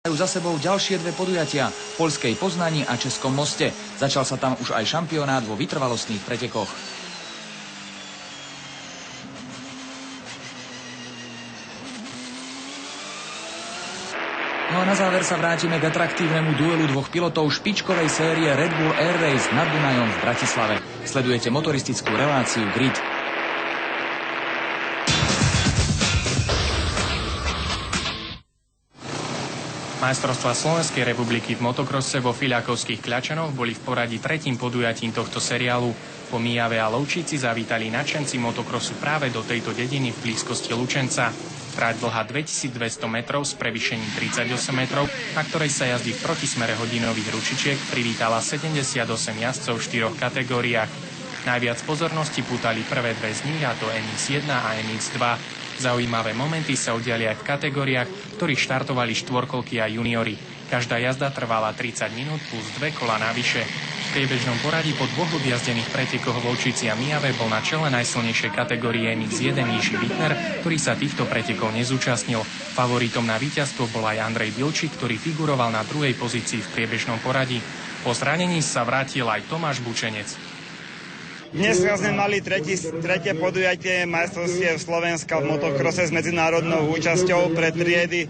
Majú za sebou ďalšie dve podujatia v poľskej Poznani a českom Moste. Začal sa tam už aj šampionát vo vytrvalostných pretekoch. No a na záver sa vrátime k atraktívnemu duelu dvoch pilotov špičkovej série Red Bull Air Race nad Dunajom v Bratislave. Sledujete motoristickú reláciu Grid. Majstrovstvá Slovenskej republiky v motokrose vo Filiakovských Kľačanoch boli v poradí tretím podujatím tohto seriálu. Po Mijave a Lovčici zavítali nadšenci motokrosu práve do tejto dediny v blízkosti Lučenca. Trať dlhá 2200 metrov s prevýšením 38 metrov, na ktorej sa jazdí v protismere hodinových ručičiek, privítala 78 jazdcov v 4 kategóriách. Najviac pozornosti pútali prvé dve z nich, a to MX1 a MX2. Zaujímavé momenty sa udiali aj v kategóriách, ktorých štartovali štvorkolky a juniori. Každá jazda trvala 30 minút plus 2 kola navyše. V priebežnom poradí po dvoch objazdených pretekoch v Lovčici a Mijave bol na čele najsilnejšej kategórie MX1 Jiří Wittner, ktorý sa týchto pretekov nezúčastnil. Favoritom na víťazstvo bol aj Andrej Bilčík, ktorý figuroval na druhej pozícii v priebežnom poradí. Po zranení sa vrátil aj Tomáš Bučenec. Dnes sme mali tretie podujatie majstrovstiev Slovenska v motokrose s medzinárodnou účasťou pre triedy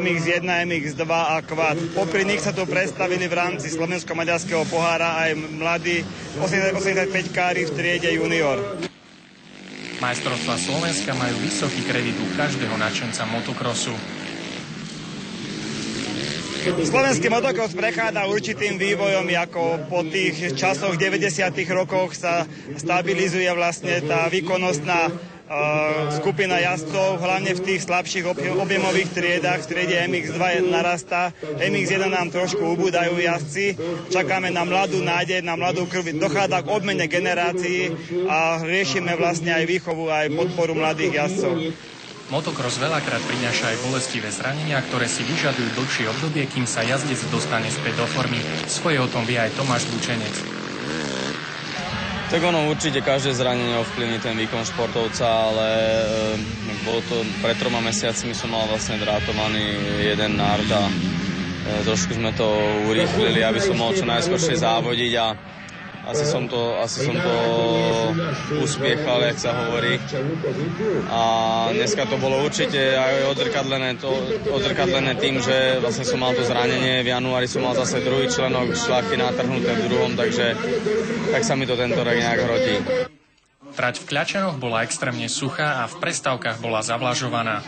MX1, MX2 a Quad. Popri nich sa tu predstavili v rámci slovensko-maďarského pohára aj mladí 85-kári v triede junior. Majstrovstvá Slovenska majú vysoký kredit u každého nadšenca motokrosu. Slovenský motokros prechádza určitým vývojom, ako po tých časoch 90. rokoch sa stabilizuje vlastne tá výkonnostná skupina jazdcov, hlavne v tých slabších objemových triedách. V triede MX2 narastá, MX1 nám trošku ubúdajú jazdci. Čakáme na mladú nádej, na mladú krv. Dochádza k obmene generácií a riešime vlastne aj výchovu, aj podporu mladých jazdcov. Motokros veľakrát prináša aj bolestivé zranenia, ktoré si vyžadujú dlhšie obdobie, kým sa jazdec dostane späť do formy. Svoje o tom vie aj Tomáš Bučenec. Tak ono určite každé zranenie ovplyvní ten výkon športovca, ale bolo to pred 3 mesiacmi som mal vlastne drátovaný jeden nárd a trošku sme to urýchlili, aby som mohol čo najskôršie závodiť a asi som to uspiechal, jak sa hovorí. A dneska to bolo určite aj odzrkadlené tým, že vlastne som mal to zranenie. V januári som mal zase druhý členok šlachy natrhnuté v druhom, takže tak sa mi to tento rok nejak hrotí. Trať v Kľačanoch bola extrémne suchá a v prestávkach bola zavlažovaná.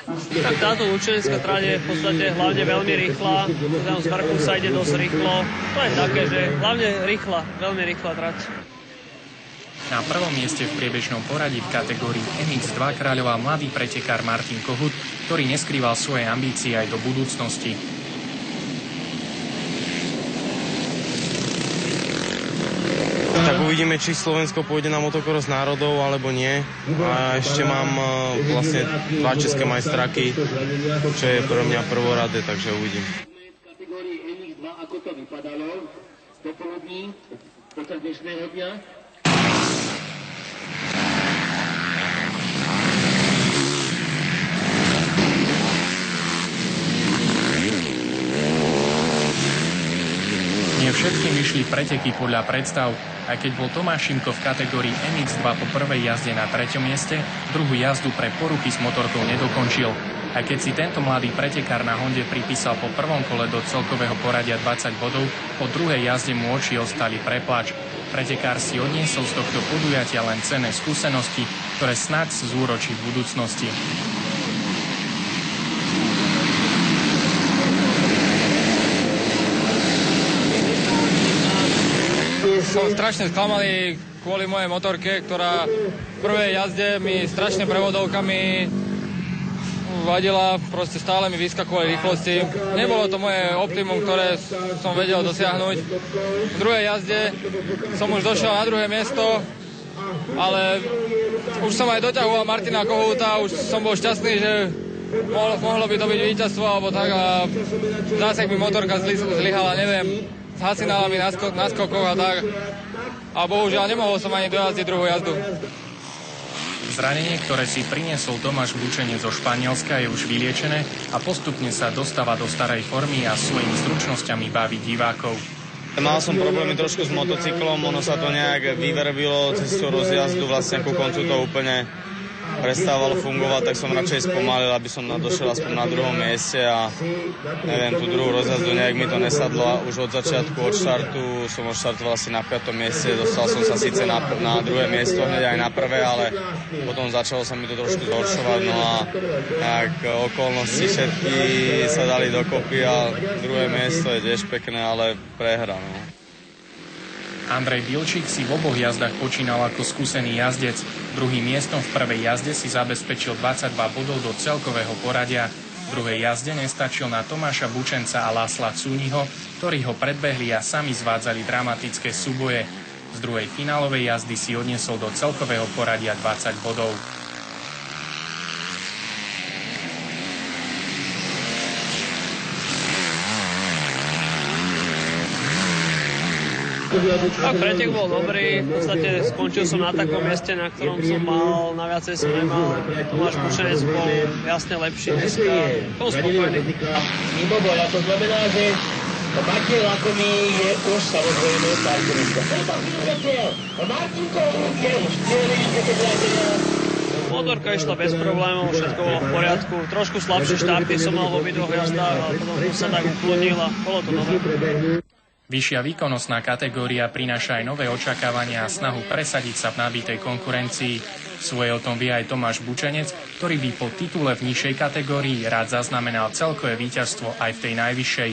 Tak táto lučenecká trať je v podstate hlavne veľmi rýchla, tam z vrchu sa ide dosť rýchlo. To je také, že hlavne rýchla, veľmi rýchla trať. Na prvom mieste v priebežnom poradí v kategórii MX2 kráľoval mladý pretekár Martin Kohut, ktorý neskrýval svoje ambície aj do budúcnosti. Tak uvidíme, či Slovensko pôjde na motokros národov, alebo nie. A ešte mám vlastne 2 české majstraky, čo je pre mňa prvoradé, takže uvidím. V kategórii MX2, ako to vypadalo popoludní počas dnešného dňa? Nie všetkým vyšli preteky podľa predstav. Aj keď bol Tomáš Šimko v kategórii MX2 po prvej jazde na 3. mieste, druhú jazdu pre poruchy s motorkou nedokončil. Aj keď si tento mladý pretekár na Honde pripísal po prvom kole do celkového poradia 20 bodov, po druhej jazde mu oči ostali preplač. Pretekár si odniesol z tohto podujatia len cenné skúsenosti, ktoré snáď zúročí v budúcnosti. Som strašne sklamaný kvôli mojej motorke, ktorá v prvej jazde mi strašne prevodovkami vadila, proste stále mi vyskakovali rýchlosti. Nebolo to moje optimum, ktoré som vedel dosiahnuť. V druhej jazde som už došiel na druhé miesto, ale už som aj doťahoval Martina Kohouta, už som bol šťastný, že mohlo by to byť víťazstvo alebo tak a zase mi motorka zlyhala, neviem. S hasinálami na skokoch a tak. A bohužiaľ nemohol som ani dojazdiť druhú jazdu. Zranenie, ktoré si priniesol Tomáš Bučenec zo Španielska, je už vyliečené a postupne sa dostáva do starej formy a svojimi zručnosťami baví divákov. Mal som problémy trošku s motocyklom, ono sa to nejak vyverbilo cez tú rozjazdu, vlastne ku koncu to úplne prestávalo fungovať, tak som radšej spomalil, aby som došiel aspoň na druhom mieste a neviem, tú druhú rozjazdu nejak mi to nesadlo a už od začiatku, od štartu som odštartoval asi na 5. mieste, dostal som sa síce na druhé miesto, hneď aj na prvé, ale potom začalo sa mi to trošku zhoršovať, no a nejak okolnosti všetky sa dali dokopy a druhé miesto je tiež pekné, ale prehra, no. Andrej Bilčík si v oboch jazdách počínal ako skúsený jazdec. Druhým miestom v prvej jazde si zabezpečil 22 bodov do celkového poradia. V druhej jazde nestačil na Tomáša Bučenca a Lasla Cúniho, ktorí ho predbehli a sami zvádzali dramatické súboje. Z druhej finálovej jazdy si odniesol do celkového poradia 20 bodov. Tak pretek bol dobrý, v podstate skončil som na takom mieste, na ktorom som mal, na viacej som nemal. Tomáš Bučenec bol jasne lepší dneska, som spokojný. Mimo boja, to znamená, že Martin Lakomý je už samozrejme startovista. Martin Kohluk je už celý, Motorka išla bez problémov, všetko bolo v poriadku. Trošku slabšie štarty som mal v obidvoch jazdách, ale potom sa tak uklonil a bolo to dobré. Vyššia výkonnostná kategória prináša aj nové očakávania a snahu presadiť sa v nabitej konkurencii. Svoje o tom vie aj Tomáš Bučenec, ktorý by po titule v nižšej kategórii rád zaznamenal celkové víťazstvo aj v tej najvyššej.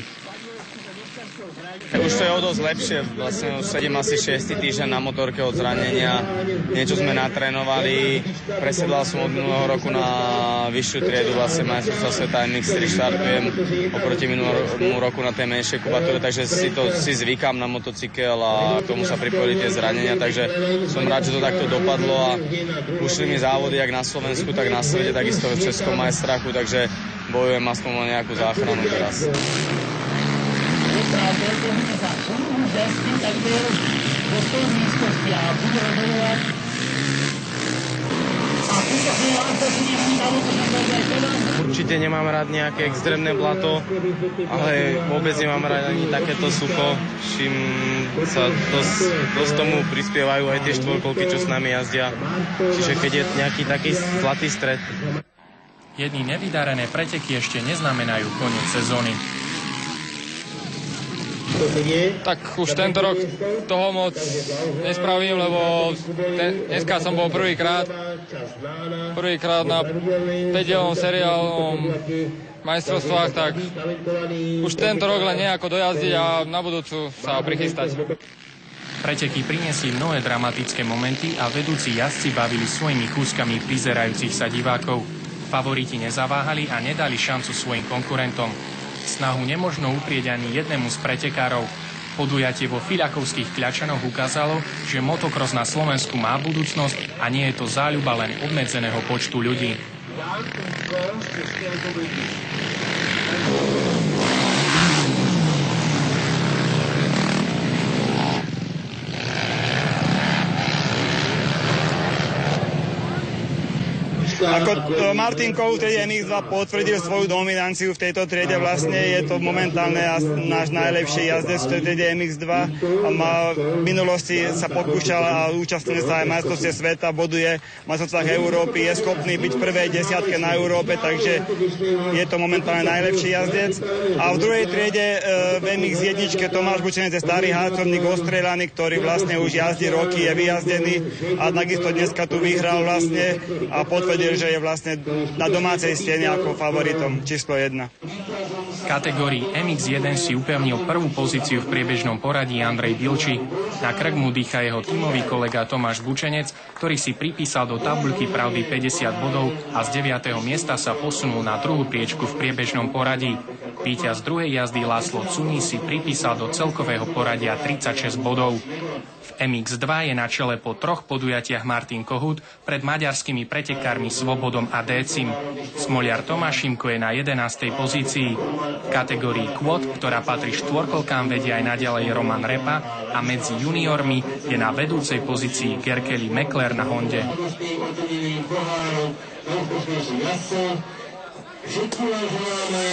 Už to je o dosť lepšie, vlastne už sedím asi 6. týždeň na motorke od zranenia, niečo sme natrénovali, presedlal som od minulého roku na vyššiu triedu, vlastne majstrovstvá sveta MX3 štartujem oproti minulému roku na tej menšej kubatúre, takže si zvykám na motocykel a k tomu sa pripojili tie zranenia, takže som rád, že to takto dopadlo a ušli mi závody jak na Slovensku, tak na svete, takisto v Českom majstrachu, takže bojujem aspoň o nejakú záchranu teraz. Určite nemám rád nejaké extrémne blato, ale vôbec nemám rád ani takéto sucho, čím sa dosť tomu prispievajú aj tie štvorkolky, čo s nami jazdia. Čiže keď je nejaký taký zlatý stred. Jedny nevydarené preteky ešte neznamenajú koniec sezóny. Tak už tento rok toho moc nespravím, lebo dneska som bol prvýkrát na 5-dielovom seriálnom majstrovstvách, tak už tento rok len nejako dojazdiť a na budúcu sa prichystať. Preteky priniesli mnohé dramatické momenty a vedúci jazdci bavili svojimi kúskami prizerajúcich sa divákov. Favoriti nezaváhali a nedali šancu svojim konkurentom. Snahu nemožno uprieť ani jednému z pretekárov. Podujatie vo Filiakovských Kľačanoch ukázalo, že motokros na Slovensku má budúcnosť a nie je to záľuba len obmedzeného počtu ľudí. Ako Martin Kohluk v triede MX2 potvrdil svoju dominanciu v tejto triede, vlastne je to momentálne náš najlepší jazdec v triede MX2 a v minulosti sa pokúšal a účastnil sa aj majstrovstve sveta, boduje v majstrovstvách Európy, je schopný byť v prvej desiatke na Európe, takže je to momentálne najlepší jazdec. A v druhej triede v MX1 Tomáš Bučenec je starý harcovník ostrelaný, ktorý vlastne už jazdí roky, je vyjazdený a takisto dneska tu vyhral vlastne a potvrdil, že je vlastne na domácej stene ako favoritom číslo 1. V kategórii MX1 si upevnil prvú pozíciu v priebežnom poradí Andrej Bilčík. Na krk mu dýcha jeho tímový kolega Tomáš Bučenec, ktorý si pripísal do tabuľky pravdy 50 bodov a z 9. miesta sa posunul na druhú priečku v priebežnom poradí. Víťaz druhej jazdy Laslo Cúni si pripísal do celkového poradia 36 bodov. V MX2 je na čele po 3 podujatiach Martin Kohut pred maďarskými pretekármi Svobodom a Décim. Smoliar Tomáš Šimko je na 11. pozícii. V kategórii Quad, ktorá patrí štvorkolkám, vedie aj naďalej Roman Repa a medzi juniormi je na vedúcej pozícii Gerkeli Mekler na Honde. Žitula želáme